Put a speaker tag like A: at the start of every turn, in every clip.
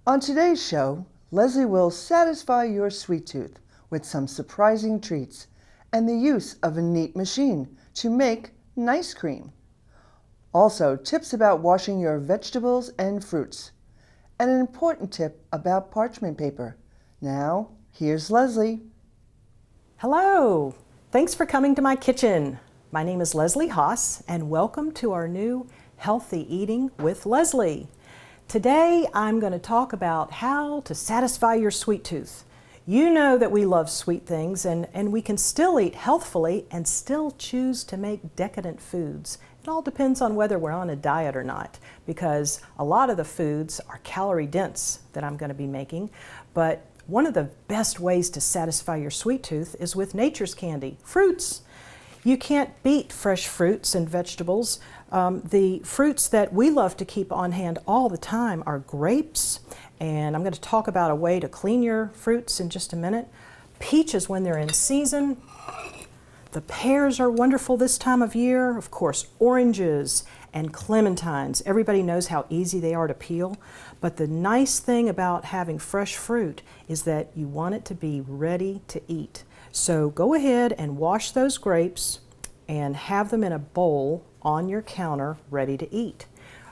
A: On today's show, Leslie will satisfy your sweet tooth with some surprising treats and the use of a neat machine to make nice cream. Also, tips about washing your vegetables and fruits, and an important tip about parchment paper. Now, here's Leslie.
B: Hello! Thanks for coming to my kitchen. My name is Leslie Haas, and welcome to our new Healthy Eating with Leslie. Today, I'm going to talk about how to satisfy your sweet tooth. You know that we love sweet things, and we can still eat healthfully and still choose to make decadent foods. It all depends on whether we're on a diet or not, because a lot of the foods are calorie dense that I'm going to be making, but one of the best ways to satisfy your sweet tooth is with nature's candy, fruits. You can't beat fresh fruits and vegetables. The fruits that we love to keep on hand all the time are grapes, and I'm going to talk about a way to clean your fruits in just a minute. Peaches when they're in season. The pears are wonderful this time of year. Of course, oranges and clementines. Everybody knows how easy they are to peel, but the nice thing about having fresh fruit is that you want it to be ready to eat. So go ahead and wash those grapes and have them in a bowl on your counter ready to eat.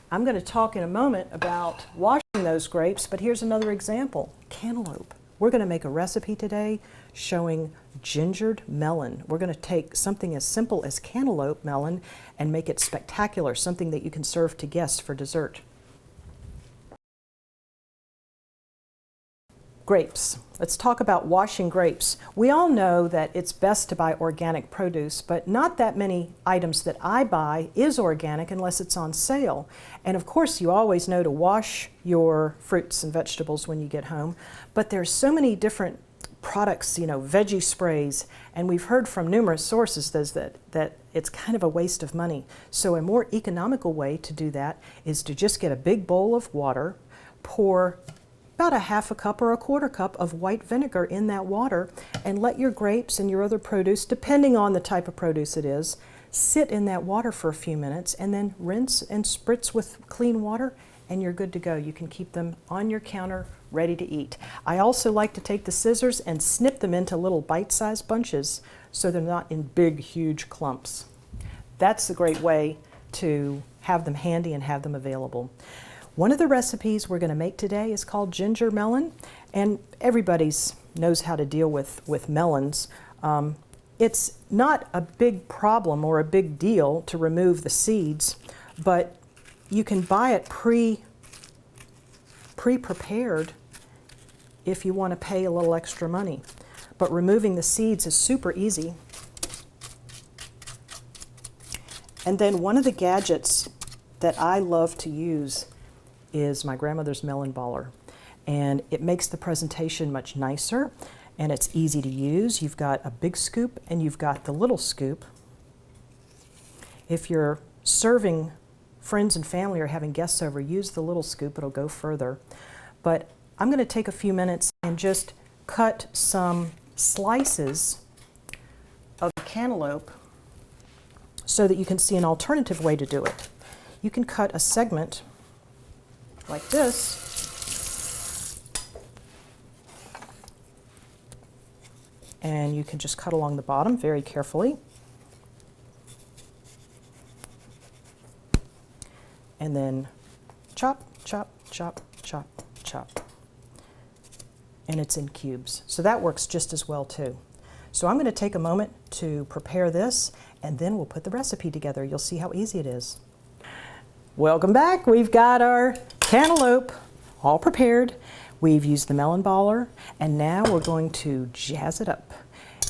B: I'm going to talk in a moment about washing those grapes, but here's another example, cantaloupe. We're going to make a recipe today showing gingered melon. We're going to take something as simple as cantaloupe melon and make it spectacular, something that you can serve to guests for dessert. Grapes. Let's talk about washing grapes. We all know that it's best to buy organic produce, but not that many items that I buy is organic unless it's on sale. And of course, you always know to wash your fruits and vegetables when you get home, but there's so many different products, you know, veggie sprays, and we've heard from numerous sources that it's kind of a waste of money. So a more economical way to do that is to just get a big bowl of water, pour about a half a cup or a quarter cup of white vinegar in that water, and let your grapes and your other produce, depending on the type of produce it is, sit in that water for a few minutes, and then rinse and spritz with clean water, and you're good to go. You can keep them on your counter ready to eat. I also like to take the scissors and snip them into little bite-sized bunches so they're not in big, huge clumps. That's a great way to have them handy and have them available. One of the recipes we're going to make today is called gingered melon, and everybody knows how to deal with melons. It's not a big problem or a big deal to remove the seeds, but you can buy it pre-prepared if you want to pay a little extra money. But removing the seeds is super easy. And then one of the gadgets that I love to use is my grandmother's melon baller, and it makes the presentation much nicer, and it's easy to use. You've got a big scoop and you've got the little scoop. If you're serving friends and family or having guests over, use the little scoop, it'll go further. But I'm going to take a few minutes and just cut some slices of cantaloupe so that you can see an alternative way to do it. You can cut a segment like this, and you can just cut along the bottom very carefully, and then chop, chop, chop, chop, chop, and it's in cubes. So that works just as well too. So I'm going to take a moment to prepare this, and then we'll put the recipe together. You'll see how easy it is. Welcome back. We've got our cantaloupe all prepared. We've used the melon baller, and now we're going to jazz it up.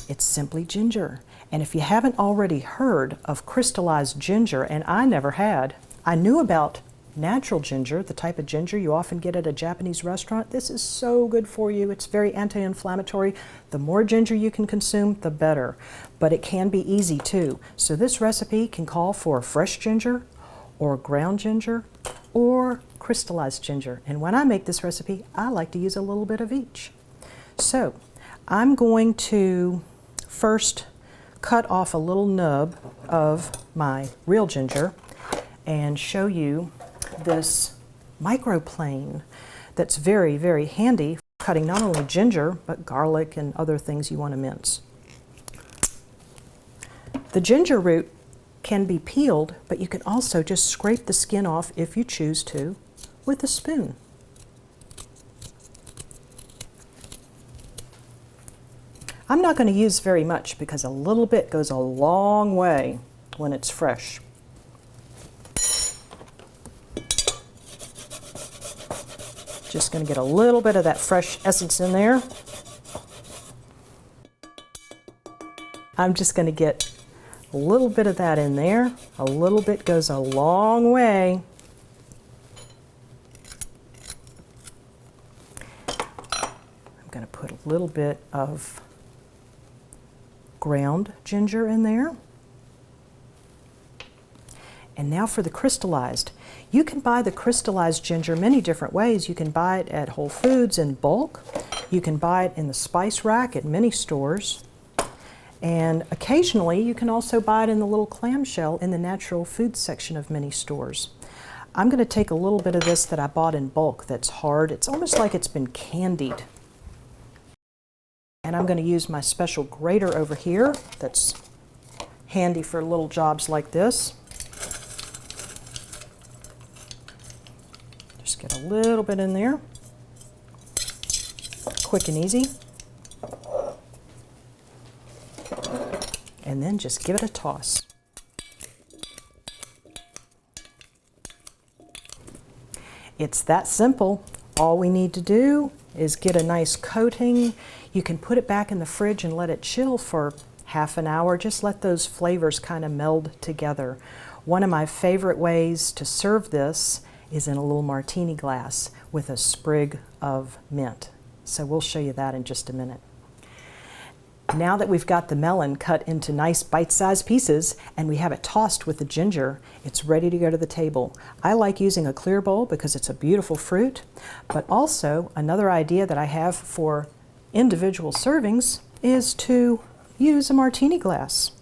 B: It's simply ginger. And if you haven't already heard of crystallized ginger, and I never had, I knew about natural ginger, the type of ginger you often get at a Japanese restaurant. This is so good for you. It's very anti-inflammatory. The more ginger you can consume, the better. But it can be easy too. So this recipe can call for fresh ginger, or ground ginger, or crystallized ginger. And when I make this recipe, I like to use a little bit of each. So I'm going to first cut off a little nub of my real ginger and show you this microplane. that's very, very handy for cutting not only ginger, but garlic and other things you want to mince. The ginger root can be peeled, but you can also just scrape the skin off if you choose to with a spoon. I'm not going to use very much because a little bit goes a long way when it's fresh. Just going to get a little bit of that fresh essence in there. I'm just going to get a little bit of that in there. A little bit goes a long way. I'm going to put a little bit of ground ginger in there. And now for the crystallized. You can buy the crystallized ginger many different ways. You can buy it at Whole Foods in bulk. You can buy it in the spice rack at many stores. And occasionally you can also buy it in the little clamshell in the natural food section of many stores. I'm going to take a little bit of this that I bought in bulk that's hard. It's almost like it's been candied. And I'm going to use my special grater over here that's handy for little jobs like this. Just get a little bit in there. Quick and easy. And then just give it a toss. It's that simple. All we need to do is get a nice coating. You can put it back in the fridge and let it chill for half an hour. Just let those flavors kind of meld together. One of my favorite ways to serve this is in a little martini glass with a sprig of mint. So we'll show you that in just a minute. Now that we've got the melon cut into nice bite-sized pieces and we have it tossed with the ginger, it's ready to go to the table. I like using a clear bowl because it's a beautiful fruit, but also another idea that I have for individual servings is to use a martini glass.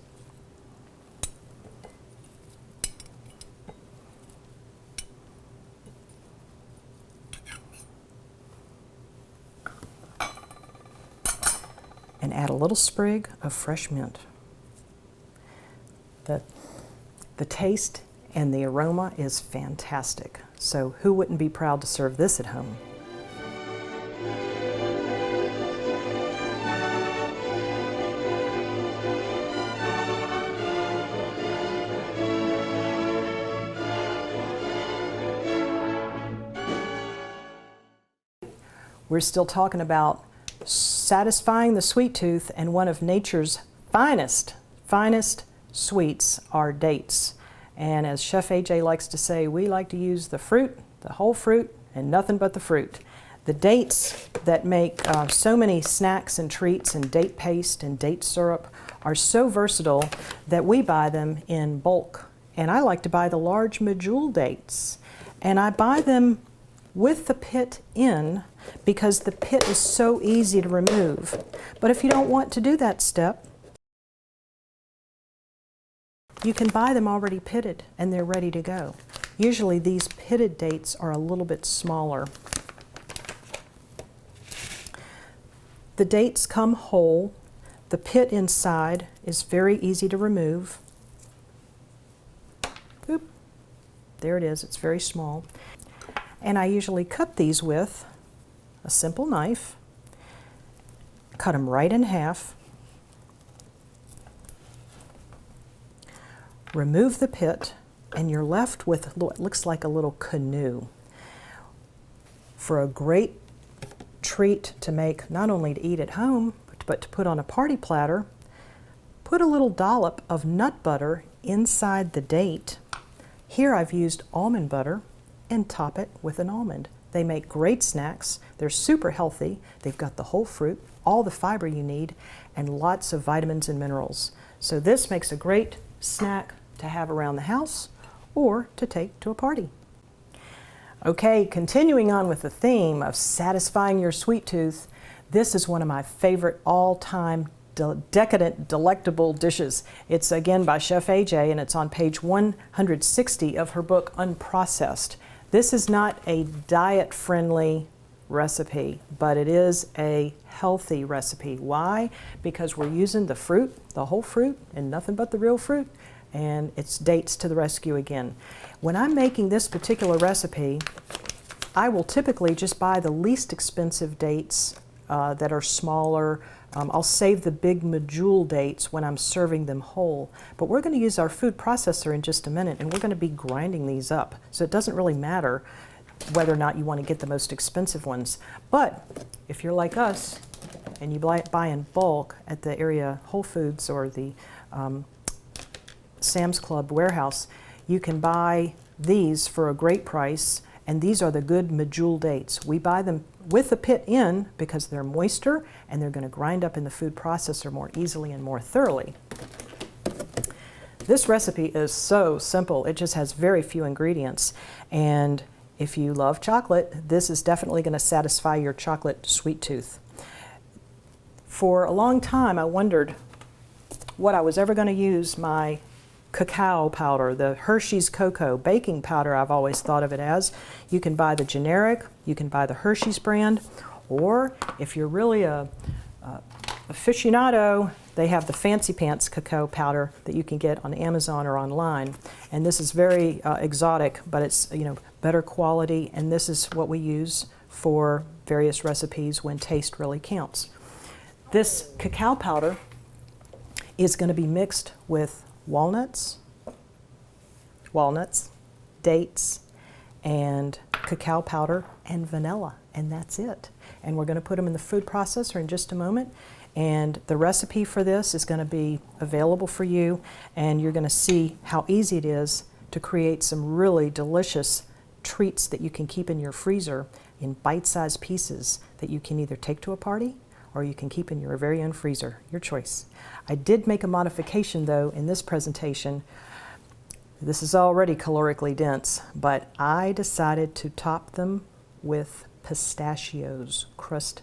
B: And add a little sprig of fresh mint. The taste and the aroma is fantastic. So who wouldn't be proud to serve this at home? We're still talking about satisfying the sweet tooth, and one of nature's finest sweets are dates. And as Chef AJ likes to say, we like to use the fruit, the whole fruit, and nothing but the fruit. The dates that make so many snacks and treats and date paste and date syrup are so versatile that we buy them in bulk. And I like to buy the large medjool dates. And I buy them with the pit in because the pit is so easy to remove. But if you don't want to do that step, you can buy them already pitted and they're ready to go. Usually these pitted dates are a little bit smaller. The dates come whole. The pit inside is very easy to remove. Oop. There it is, it's very small. And I usually cut these with a simple knife, cut them right in half, remove the pit, and you're left with what looks like a little canoe. For a great treat to make, not only to eat at home, but to put on a party platter, put a little dollop of nut butter inside the date. Here I've used almond butter, and top it with an almond. They make great snacks. They're super healthy. They've got the whole fruit, all the fiber you need, and lots of vitamins and minerals. So this makes a great snack to have around the house or to take to a party. Okay, continuing on with the theme of satisfying your sweet tooth, this is one of my favorite all-time decadent, delectable dishes. It's again by Chef AJ, and it's on page 160 of her book, Unprocessed. This is not a diet-friendly recipe, but it is a healthy recipe. Why? Because we're using the fruit, the whole fruit, and nothing but the real fruit, and it's dates to the rescue again. When I'm making this particular recipe, I will typically just buy the least expensive dates that are smaller. I'll save the big medjool dates when I'm serving them whole. But we're going to use our food processor in just a minute, and we're going to be grinding these up. So it doesn't really matter whether or not you want to get the most expensive ones. But if you're like us and you buy in bulk at the area Whole Foods or the Sam's Club warehouse, you can buy these for a great price, and these are the good medjool dates. We buy them with the pit in because they're moister and they're going to grind up in the food processor more easily and more thoroughly. This recipe is so simple. It just has very few ingredients, and if you love chocolate, this is definitely going to satisfy your chocolate sweet tooth. For a long time I wondered what I was ever going to use my cacao powder, the Hershey's cocoa baking powder. I've always thought of it as. You can buy the generic, you can buy the Hershey's brand, or if you're really a aficionado, they have the fancy pants cacao powder that you can get on Amazon or online. And this is very exotic, but it's better quality, and this is what we use for various recipes when taste really counts. This cacao powder is going to be mixed with walnuts, dates, and cacao powder and vanilla, and that's it. And we're going to put them in the food processor in just a moment, and the recipe for this is going to be available for you, and you're going to see how easy it is to create some really delicious treats that you can keep in your freezer in bite-sized pieces that you can either take to a party or you can keep in your very own freezer, your choice. I did make a modification though in this presentation. This is already calorically dense, but I decided to top them with pistachios, crushed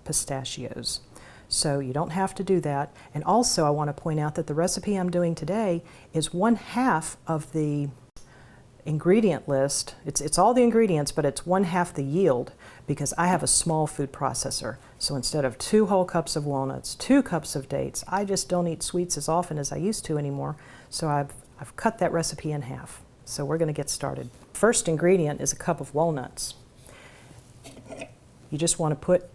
B: pistachios. So you don't have to do that. And also I want to point out that the recipe I'm doing today is 1/2 of the ingredient list. It's all the ingredients, but it's 1/2 the yield because I have a small food processor. So instead of 2 whole cups of walnuts, 2 cups of dates, I just don't eat sweets as often as I used to anymore. So I've cut that recipe in half. So we're going to get started. First ingredient is a cup of walnuts. You just want to put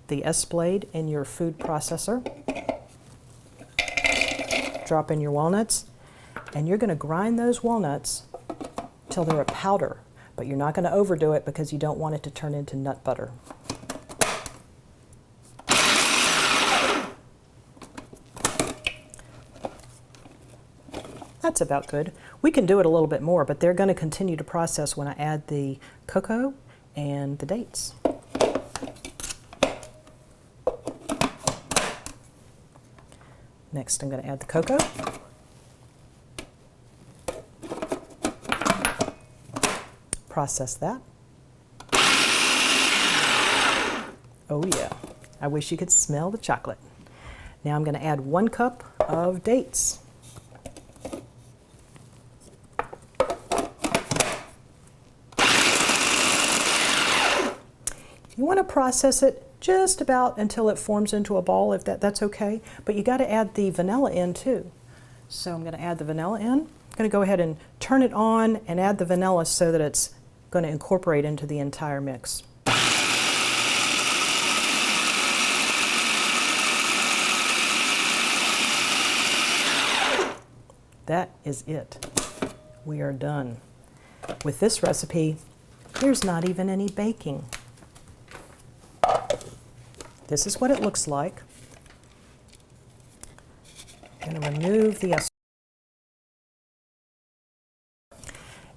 B: the S-blade in your food processor, drop in your walnuts, and you're going to grind those walnuts till they're a powder, but you're not going to overdo it because you don't want it to turn into nut butter. That's about good. We can do it a little bit more, but they're going to continue to process when I add the cocoa and the dates. Next, I'm going to add the cocoa. Process that. Oh yeah, I wish you could smell the chocolate. Now I'm going to add 1 cup of dates. You want to process it just about until it forms into a ball, if that's okay, but you got to add the vanilla in too. So I'm going to add the vanilla in. I'm going to go ahead and turn it on and add the vanilla so that it's going to incorporate into the entire mix. That is it. We are done. With this recipe, there's not even any baking. This is what it looks like. I'm going to remove the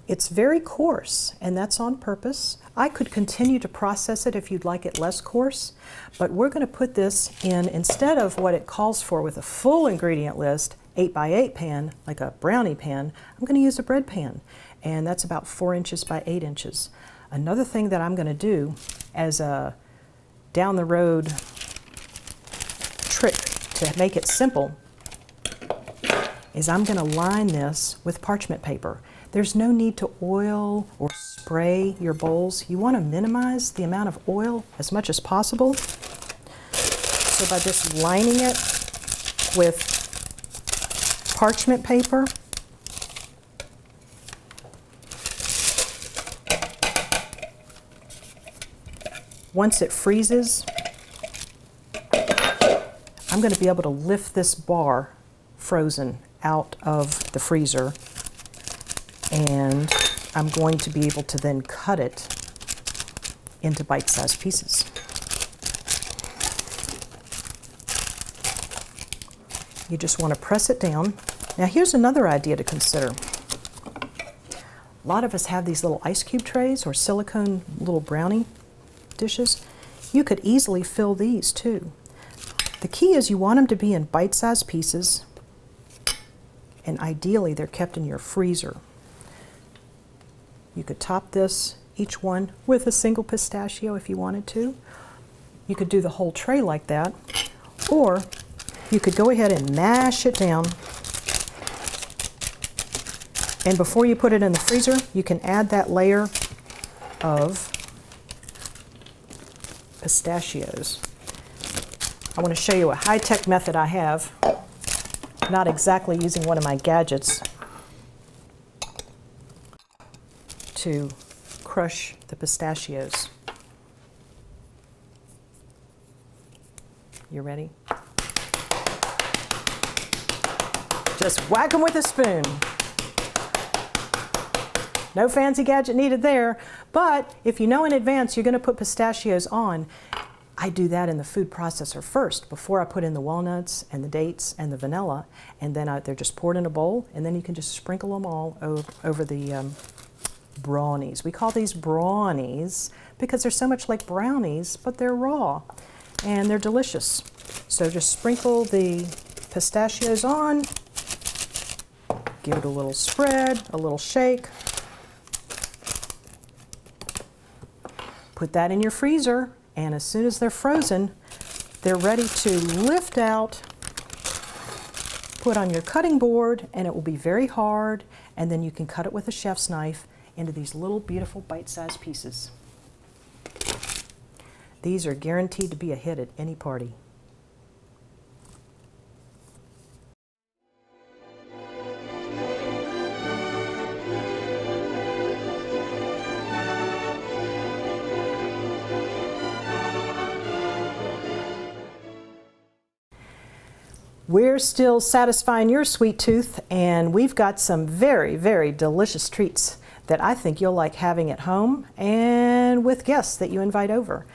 B: It's very coarse, and that's on purpose. I could continue to process it if you'd like it less coarse, but we're going to put this in, instead of what it calls for with a full ingredient list, 8x8 pan, like a brownie pan, I'm going to use a bread pan, and that's about 4 inches by 8 inches. Another thing that I'm going to do as a down the road trick to make it simple is I'm going to line this with parchment paper. There's no need to oil or spray your bowls, you want to minimize the amount of oil as much as possible. So by just lining it with parchment paper, once it freezes, I'm going to be able to lift this bar frozen out of the freezer, and I'm going to be able to then cut it into bite-sized pieces. You just want to press it down. Now here's another idea to consider. A lot of us have these little ice cube trays or silicone little brownie dishes. You could easily fill these too. The key is you want them to be in bite-sized pieces, and ideally they're kept in your freezer. You could top this, each one, with a single pistachio if you wanted to. You could do the whole tray like that, or you could go ahead and mash it down, and before you put it in the freezer, you can add that layer of pistachios. I want to show you a high-tech method I have, not exactly using one of my gadgets, to crush the pistachios. You ready? Just whack them with a spoon. No fancy gadget needed there, but if you know in advance you're going to put pistachios on, I do that in the food processor first before I put in the walnuts and the dates and the vanilla, and then they're just poured in a bowl, and then you can just sprinkle them all over the brownies. We call these brownies because they're so much like brownies, but they're raw and they're delicious. So just sprinkle the pistachios on, give it a little spread, a little shake. Put that in your freezer, and as soon as they're frozen, they're ready to lift out, put on your cutting board, and it will be very hard, and then you can cut it with a chef's knife into these little beautiful bite-sized pieces. These are guaranteed to be a hit at any party. We're still satisfying your sweet tooth, and we've got some very, very delicious treats that I think you'll like having at home and with guests that you invite over.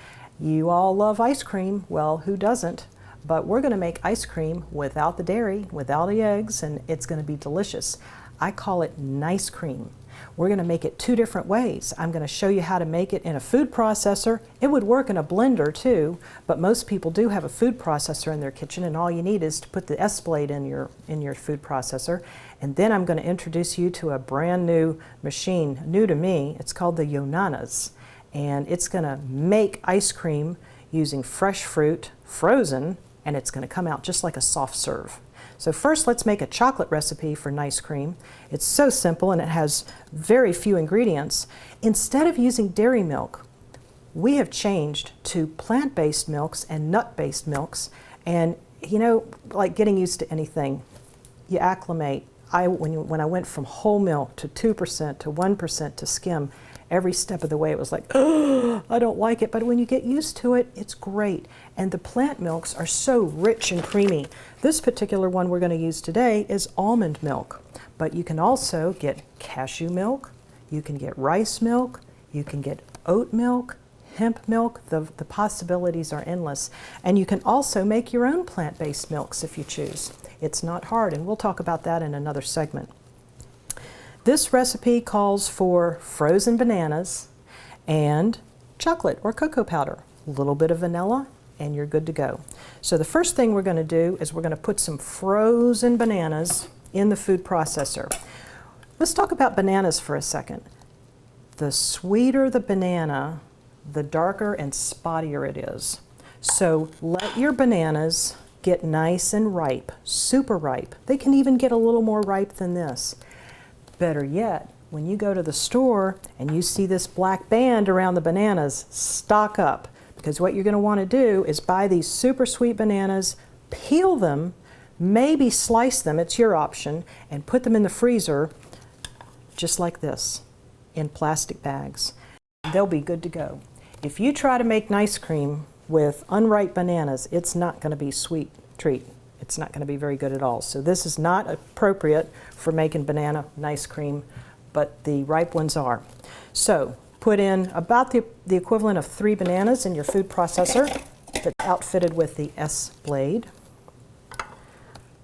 B: You all love ice cream. Well, who doesn't? But we're going to make ice cream without the dairy, without the eggs, and it's going to be delicious. I call it nice cream. We're going to make it two different ways. I'm going to show you how to make it in a food processor. It would work in a blender too, but most people do have a food processor in their kitchen, and all you need is to put the S-blade in your food processor. And then I'm going to introduce you to a brand new machine, new to me. It's called the Yonanas, and it's going to make ice cream using fresh fruit, frozen, and it's going to come out just like a soft serve. So first, let's make a chocolate recipe for nice cream. It's so simple, and it has very few ingredients. Instead of using dairy milk, we have changed to plant-based milks and nut-based milks. And you know, like getting used to anything, you acclimate. When I went from whole milk to 2% to 1% to skim, every step of the way it was like, oh, I don't like it. But when you get used to it, it's great. And the plant milks are so rich and creamy. This particular one we're going to use today is almond milk. But you can also get cashew milk, you can get rice milk, you can get oat milk, hemp milk. The possibilities are endless. And you can also make your own plant-based milks if you choose. It's not hard, and we'll talk about that in another segment. This recipe calls for frozen bananas and chocolate or cocoa powder, a little bit of vanilla, and you're good to go. So the first thing we're going to do is we're going to put some frozen bananas in the food processor. Let's talk about bananas for a second. The sweeter the banana, the darker and spottier it is. So let your bananas get nice and ripe, super ripe. They can even get a little more ripe than this. Better yet, when you go to the store and you see this black band around the bananas, stock up. Because what you're going to want to do is buy these super sweet bananas, peel them, maybe slice them, it's your option, and put them in the freezer just like this, in plastic bags. They'll be good to go. If you try to make ice cream with unripe bananas, it's not going to be a sweet treat. It's not going to be very good at all. So this is not appropriate for making banana ice cream, but the ripe ones are. So put in about the equivalent of 3 bananas in your food processor that's outfitted with the S blade.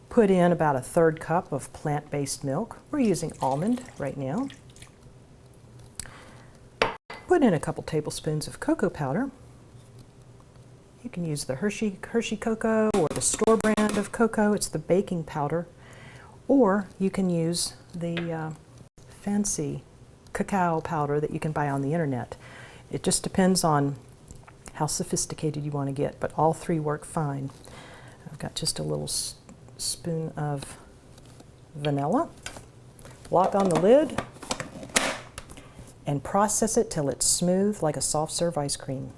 B: Put in about a 1/3 cup of plant-based milk. We're using almond right now. Put in a couple tablespoons of cocoa powder. You can use the Hershey cocoa or the store brand of cocoa. It's the baking powder. Or you can use the fancy cacao powder that you can buy on the internet. It just depends on how sophisticated you want to get, but all 3 work fine. I've got just a little spoon of vanilla. Lock on the lid and process it till it's smooth like a soft serve ice cream.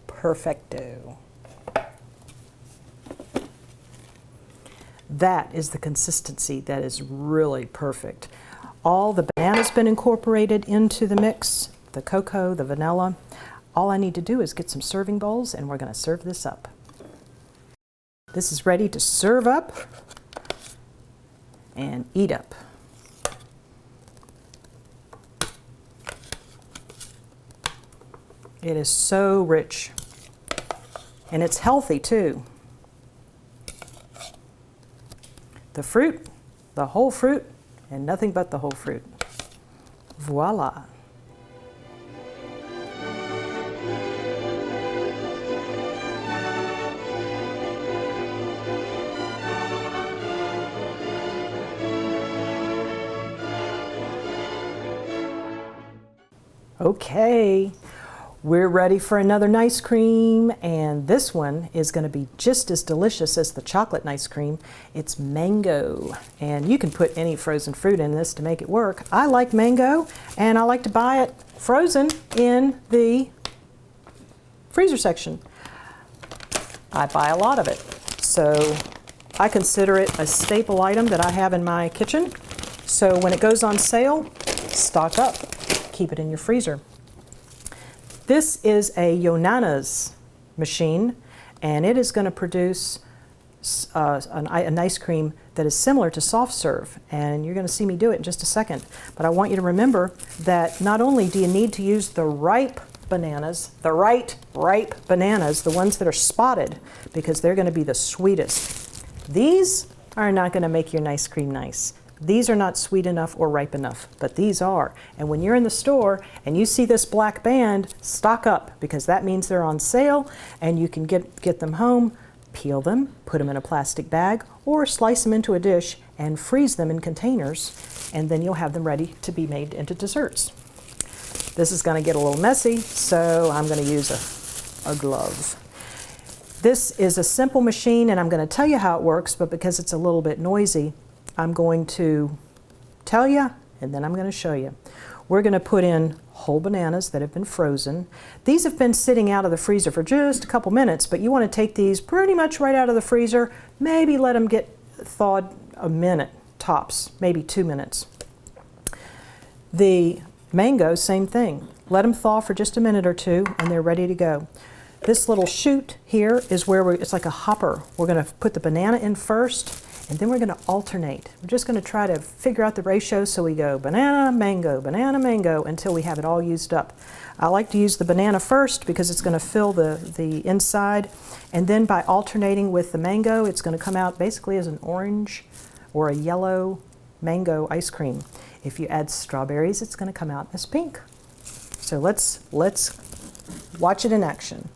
B: Perfecto. That is the consistency that is really perfect. All the banana's been incorporated into the mix, the cocoa, the vanilla. All I need to do is get some serving bowls and we're going to serve this up. This is ready to serve up and eat up. It is so rich. And it's healthy too. The fruit, the whole fruit, and nothing but the whole fruit. Voila. Okay. We're ready for another ice cream, and this one is going to be just as delicious as the chocolate ice cream. It's mango, and you can put any frozen fruit in this to make it work. I like mango, and I like to buy it frozen in the freezer section. I buy a lot of it, so I consider it a staple item that I have in my kitchen. So when it goes on sale, stock up, keep it in your freezer. This is a Yonana's machine, and it is going to produce an ice cream that is similar to soft serve, and you're going to see me do it in just a second. But I want you to remember that not only do you need to use the ripe bananas, the ripe bananas, the ones that are spotted, because they're going to be the sweetest. These are not going to make your ice cream nice. These are not sweet enough or ripe enough, but these are. And when you're in the store and you see this black band, stock up, because that means they're on sale and you can get them home, peel them, put them in a plastic bag, or slice them into a dish and freeze them in containers, and then you'll have them ready to be made into desserts. This is going to get a little messy, so I'm going to use a glove. This is a simple machine, and I'm going to tell you how it works, but because it's a little bit noisy, I'm going to tell you, and then I'm going to show you. We're going to put in whole bananas that have been frozen. These have been sitting out of the freezer for just a couple minutes, but you want to take these pretty much right out of the freezer, maybe let them get thawed a minute tops, maybe 2 minutes. The mango, same thing. Let them thaw for just a minute or two, and they're ready to go. This little chute here is where it's like a hopper. We're going to put the banana in first, and then we're going to alternate. We're just going to try to figure out the ratio, so we go banana, mango, until we have it all used up. I like to use the banana first because it's going to fill the inside, and then by alternating with the mango, it's going to come out basically as an orange or a yellow mango ice cream. If you add strawberries, it's going to come out as pink. So let's watch it in action.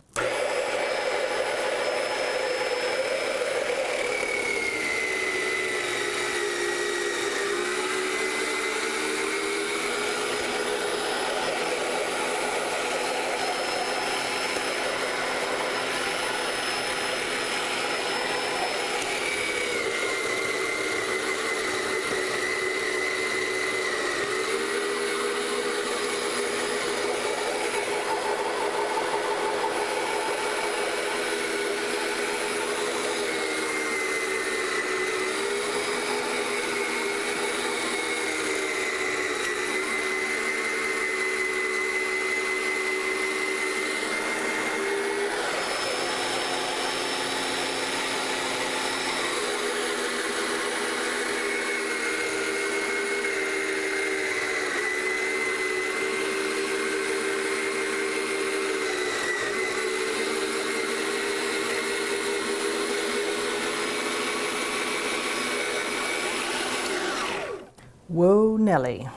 B: Nelly.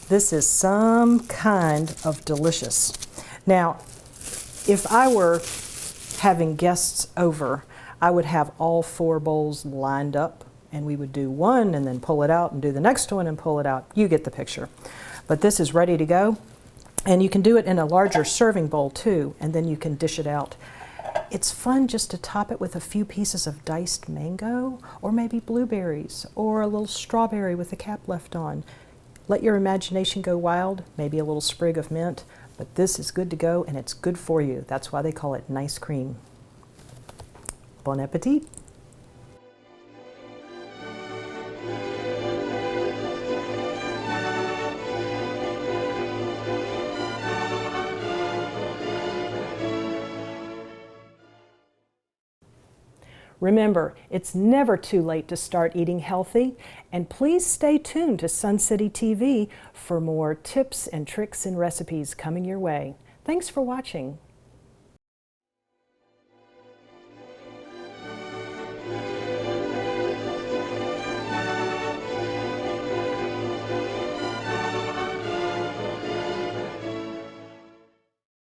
B: This is some kind of delicious. Now, if I were having guests over, I would have all 4 bowls lined up, and we would do one and then pull it out and do the next one and pull it out. You get the picture. But this is ready to go, and you can do it in a larger serving bowl too, and then you can dish it out. It's fun just to top it with a few pieces of diced mango, or maybe blueberries, or a little strawberry with the cap left on. Let your imagination go wild, maybe a little sprig of mint, but this is good to go and it's good for you. That's why they call it nice cream. Bon appetit! Remember, it's never too late to start eating healthy, and please stay tuned to Sun City TV for more tips and tricks and recipes coming your way. Thanks for watching.